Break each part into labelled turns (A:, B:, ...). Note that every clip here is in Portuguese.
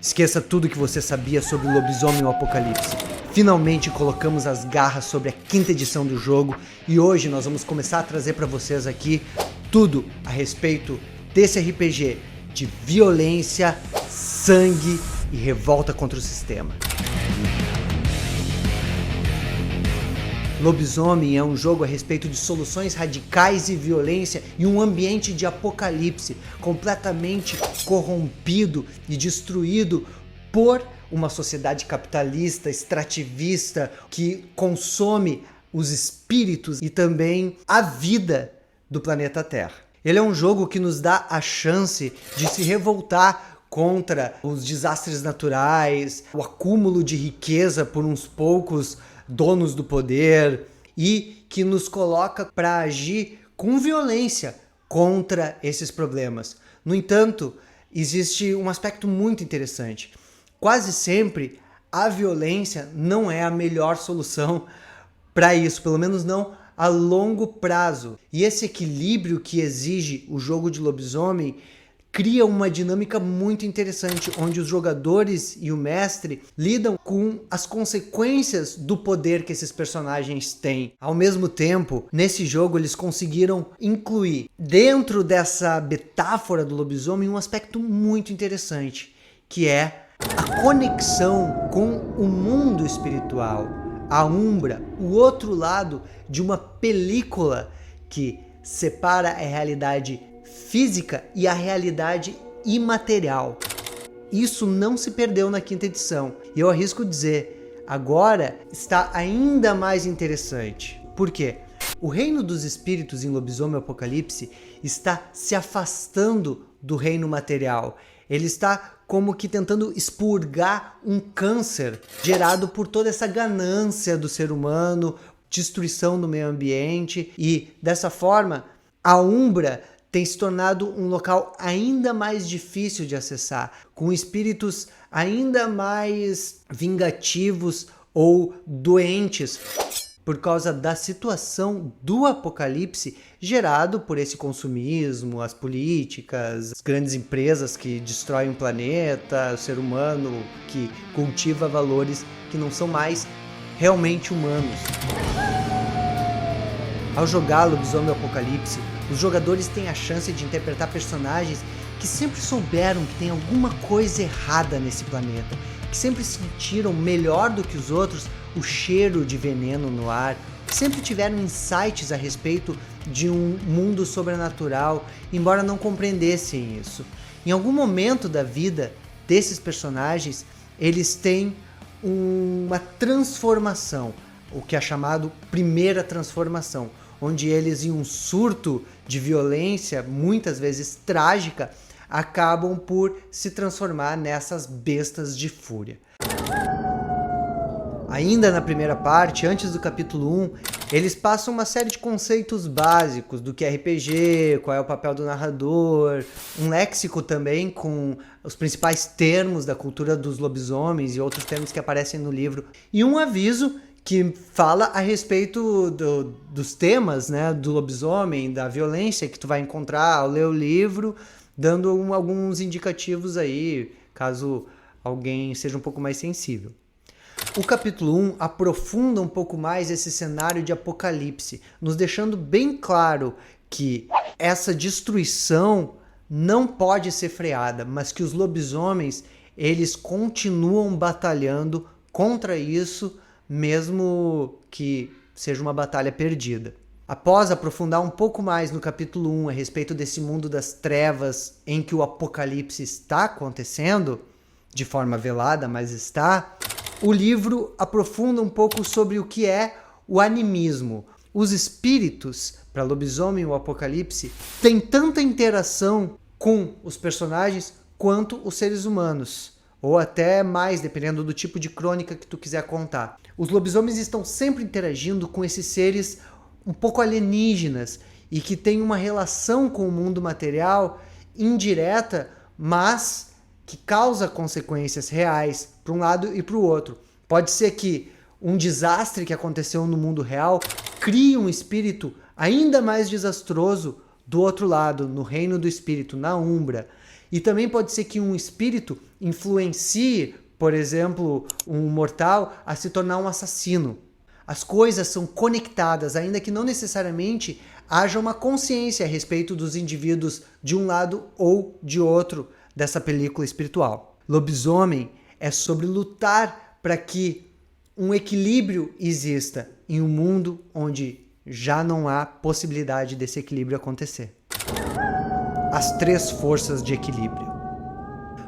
A: Esqueça tudo que você sabia sobre o Lobisomem e o Apocalipse. Finalmente colocamos as garras sobre a 5ª edição do jogo e hoje nós vamos começar a trazer para vocês aqui tudo a respeito desse RPG de violência, sangue e revolta contra o sistema. Lobisomem é um jogo a respeito de soluções radicais e violência em um ambiente de apocalipse, completamente corrompido e destruído por uma sociedade capitalista, extrativista, que consome os espíritos e também a vida do planeta Terra. Ele é um jogo que nos dá a chance de se revoltar contra os desastres naturais, o acúmulo de riqueza por uns poucos donos do poder e que nos coloca para agir com violência contra esses problemas. No entanto, existe um aspecto muito interessante. Quase sempre a violência não é a melhor solução para isso, pelo menos não a longo prazo. E esse equilíbrio que exige o jogo de lobisomem cria uma dinâmica muito interessante, onde os jogadores e o mestre lidam com as consequências do poder que esses personagens têm. Ao mesmo tempo, nesse jogo eles conseguiram incluir dentro dessa metáfora do lobisomem um aspecto muito interessante, que é a conexão com o mundo espiritual, a Umbra, o outro lado de uma película que separa a realidade física e a realidade imaterial. Isso não se perdeu na 5ª edição. E eu arrisco dizer, agora está ainda mais interessante. Por quê? O reino dos espíritos em Lobisomem Apocalipse está se afastando do reino material. Ele está como que tentando expurgar um câncer gerado por toda essa ganância do ser humano, destruição do meio ambiente, e dessa forma a Umbra tem se tornado um local ainda mais difícil de acessar, com espíritos ainda mais vingativos ou doentes por causa da situação do apocalipse gerado por esse consumismo, as políticas, as grandes empresas que destroem o planeta, o ser humano que cultiva valores que não são mais realmente humanos. Ao jogar Lobisomem Apocalipse, os jogadores têm a chance de interpretar personagens que sempre souberam que tem alguma coisa errada nesse planeta, que sempre sentiram melhor do que os outros o cheiro de veneno no ar, que sempre tiveram insights a respeito de um mundo sobrenatural, embora não compreendessem isso. Em algum momento da vida desses personagens, eles têm uma transformação, o que é chamado primeira transformação, onde eles, em um surto de violência, muitas vezes trágica, acabam por se transformar nessas bestas de fúria. Ainda na primeira parte, antes do capítulo 1, eles passam uma série de conceitos básicos do que é RPG, qual é o papel do narrador, um léxico também com os principais termos da cultura dos lobisomens e outros termos que aparecem no livro, e um aviso que fala a respeito dos temas, né, do lobisomem, da violência que tu vai encontrar ao ler o livro, dando alguns indicativos aí, caso alguém seja um pouco mais sensível. O capítulo 1 aprofunda um pouco mais esse cenário de apocalipse, nos deixando bem claro que essa destruição não pode ser freada, mas que os lobisomens, eles continuam batalhando contra isso, mesmo que seja uma batalha perdida. Após aprofundar um pouco mais no capítulo 1 a respeito desse mundo das trevas em que o apocalipse está acontecendo, de forma velada, mas está, o livro aprofunda um pouco sobre o que é o animismo. Os espíritos, para Lobisomem e o Apocalipse, têm tanta interação com os personagens quanto os seres humanos, ou até mais, dependendo do tipo de crônica que tu quiser contar. Os lobisomens estão sempre interagindo com esses seres um pouco alienígenas e que têm uma relação com o mundo material indireta, mas que causa consequências reais para um lado e para o outro. Pode ser que um desastre que aconteceu no mundo real crie um espírito ainda mais desastroso do outro lado, no reino do espírito, na Umbra. E também pode ser que um espírito influencie, por exemplo, um mortal a se tornar um assassino. As coisas são conectadas, ainda que não necessariamente haja uma consciência a respeito dos indivíduos de um lado ou de outro dessa película espiritual. Lobisomem é sobre lutar para que um equilíbrio exista em um mundo onde já não há possibilidade desse equilíbrio acontecer. As 3 forças de equilíbrio.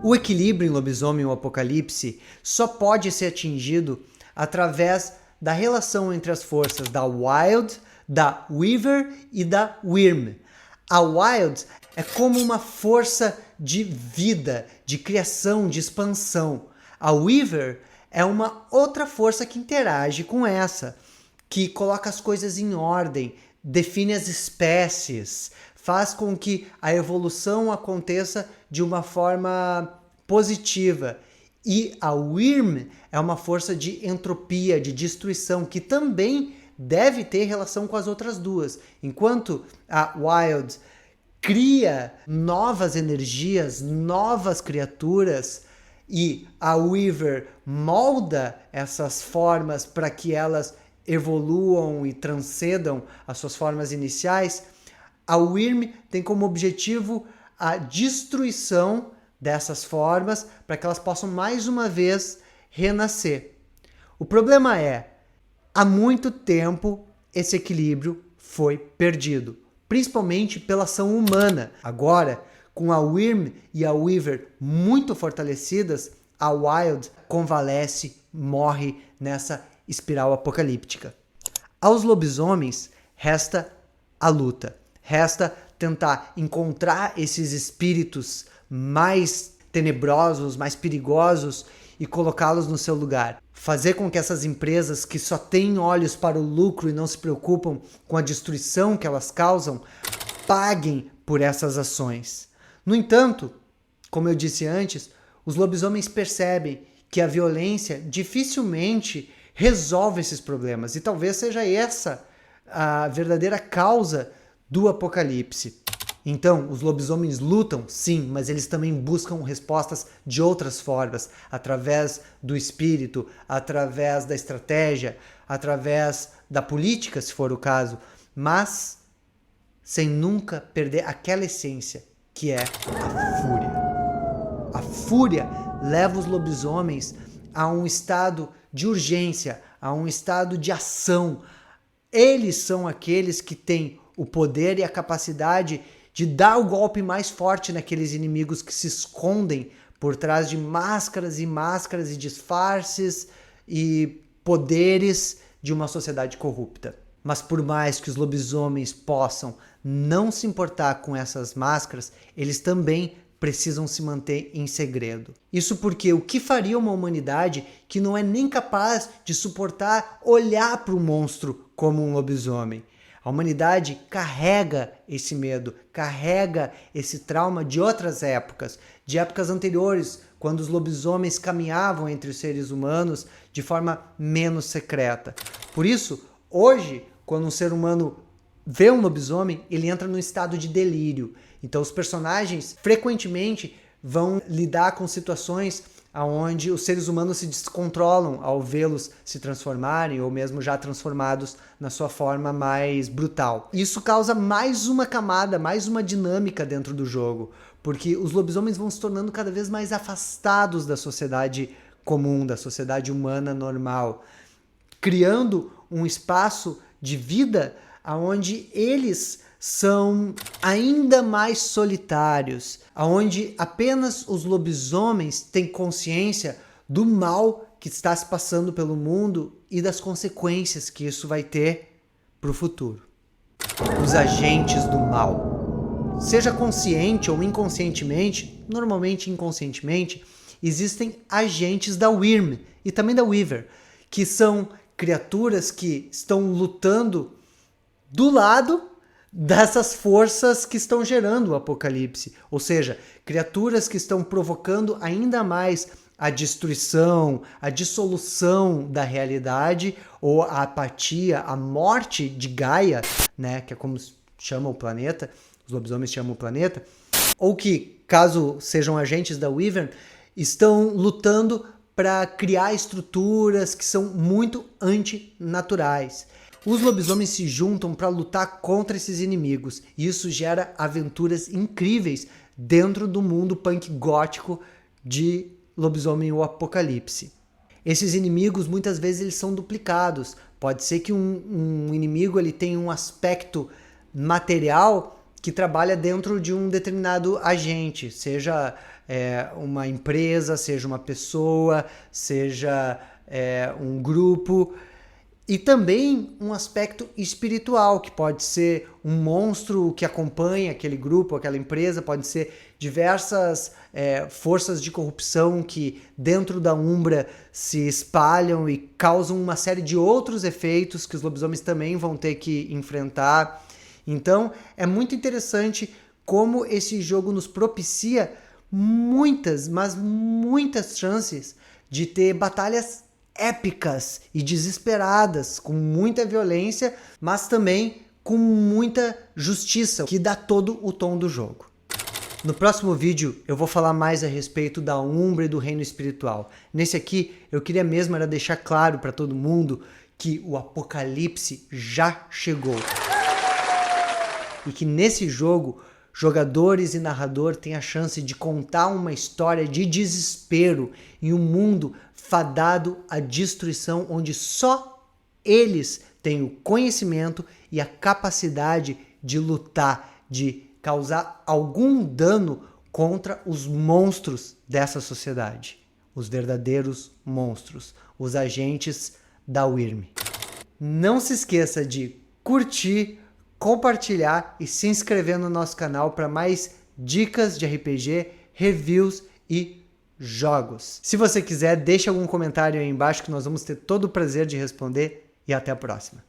A: O equilíbrio em Lobisomem ou Apocalipse só pode ser atingido através da relação entre as forças da Wild, da Weaver e da Wyrm. A Wild é como uma força de vida, de criação, de expansão. A Weaver é uma outra força que interage com essa, que coloca as coisas em ordem, define as espécies, faz com que a evolução aconteça de uma forma positiva. E a Wyrm é uma força de entropia, de destruição, que também deve ter relação com as outras duas. Enquanto a Wild cria novas energias, novas criaturas, e a Weaver molda essas formas para que elas evoluam e transcendam as suas formas iniciais, a Wyrm tem como objetivo a destruição dessas formas para que elas possam mais uma vez renascer. O problema é, há muito tempo esse equilíbrio foi perdido, principalmente pela ação humana. Agora, com a Wyrm e a Weaver muito fortalecidas, a Wild convalesce, morre nessa espiral apocalíptica. Aos lobisomens resta a luta, resta tentar encontrar esses espíritos mais tenebrosos, mais perigosos e colocá-los no seu lugar. Fazer com que essas empresas que só têm olhos para o lucro e não se preocupam com a destruição que elas causam, paguem por essas ações. No entanto, como eu disse antes, os lobisomens percebem que a violência dificilmente resolve esses problemas, e talvez seja essa a verdadeira causa do apocalipse. Então, os lobisomens lutam, sim, mas eles também buscam respostas de outras formas, através do espírito, através da estratégia, através da política, se for o caso, mas sem nunca perder aquela essência, que é a fúria. A fúria leva os lobisomens a um estado de urgência, a um estado de ação. Eles são aqueles que têm o poder e a capacidade de dar o golpe mais forte naqueles inimigos que se escondem por trás de máscaras e disfarces e poderes de uma sociedade corrupta. Mas por mais que os lobisomens possam não se importar com essas máscaras, eles também precisam se manter em segredo. Isso porque o que faria uma humanidade que não é nem capaz de suportar olhar para o monstro como um lobisomem? A humanidade carrega esse medo, carrega esse trauma de outras épocas, de épocas anteriores, quando os lobisomens caminhavam entre os seres humanos de forma menos secreta. Por isso, hoje, quando um ser humano vê um lobisomem, ele entra num estado de delírio. Então os personagens frequentemente vão lidar com situações onde os seres humanos se descontrolam ao vê-los se transformarem ou mesmo já transformados na sua forma mais brutal. Isso causa mais uma camada, mais uma dinâmica dentro do jogo, porque os lobisomens vão se tornando cada vez mais afastados da sociedade comum, da sociedade humana normal, criando um espaço de vida onde eles são ainda mais solitários, onde apenas os lobisomens têm consciência do mal que está se passando pelo mundo e das consequências que isso vai ter para o futuro. Os agentes do mal. Seja consciente ou inconscientemente, normalmente inconscientemente, existem agentes da Wyrm e também da Weaver, que são criaturas que estão lutando do lado dessas forças que estão gerando o apocalipse, ou seja, criaturas que estão provocando ainda mais a destruição, a dissolução da realidade, ou a apatia, a morte de Gaia, né, que é como chama o planeta, os lobisomens chamam o planeta, ou que caso sejam agentes da Wyvern, estão lutando para criar estruturas que são muito antinaturais. Os lobisomens se juntam para lutar contra esses inimigos, e isso gera aventuras incríveis dentro do mundo punk gótico de Lobisomem o Apocalipse. Esses inimigos muitas vezes eles são duplicados. Pode ser que um inimigo ele tenha um aspecto material que trabalha dentro de um determinado agente, seja uma empresa, seja uma pessoa, seja um grupo. E também um aspecto espiritual, que pode ser um monstro que acompanha aquele grupo, aquela empresa, pode ser diversas forças de corrupção que dentro da Umbra se espalham e causam uma série de outros efeitos que os lobisomens também vão ter que enfrentar. Então é muito interessante como esse jogo nos propicia muitas, mas muitas chances de ter batalhas épicas e desesperadas, com muita violência, mas também com muita justiça, que dá todo o tom do jogo. No próximo vídeo eu vou falar mais a respeito da Umbra e do reino espiritual. Nesse aqui eu queria mesmo era deixar claro para todo mundo que o Apocalipse já chegou. E que nesse jogo, jogadores e narrador têm a chance de contar uma história de desespero em um mundo fadado à destruição, onde só eles têm o conhecimento e a capacidade de lutar, de causar algum dano contra os monstros dessa sociedade. Os verdadeiros monstros, os agentes da Wyrm. Não se esqueça de curtir, compartilhar e se inscrever no nosso canal para mais dicas de RPG, reviews e jogos. Se você quiser, deixe algum comentário aí embaixo que nós vamos ter todo o prazer de responder e até a próxima.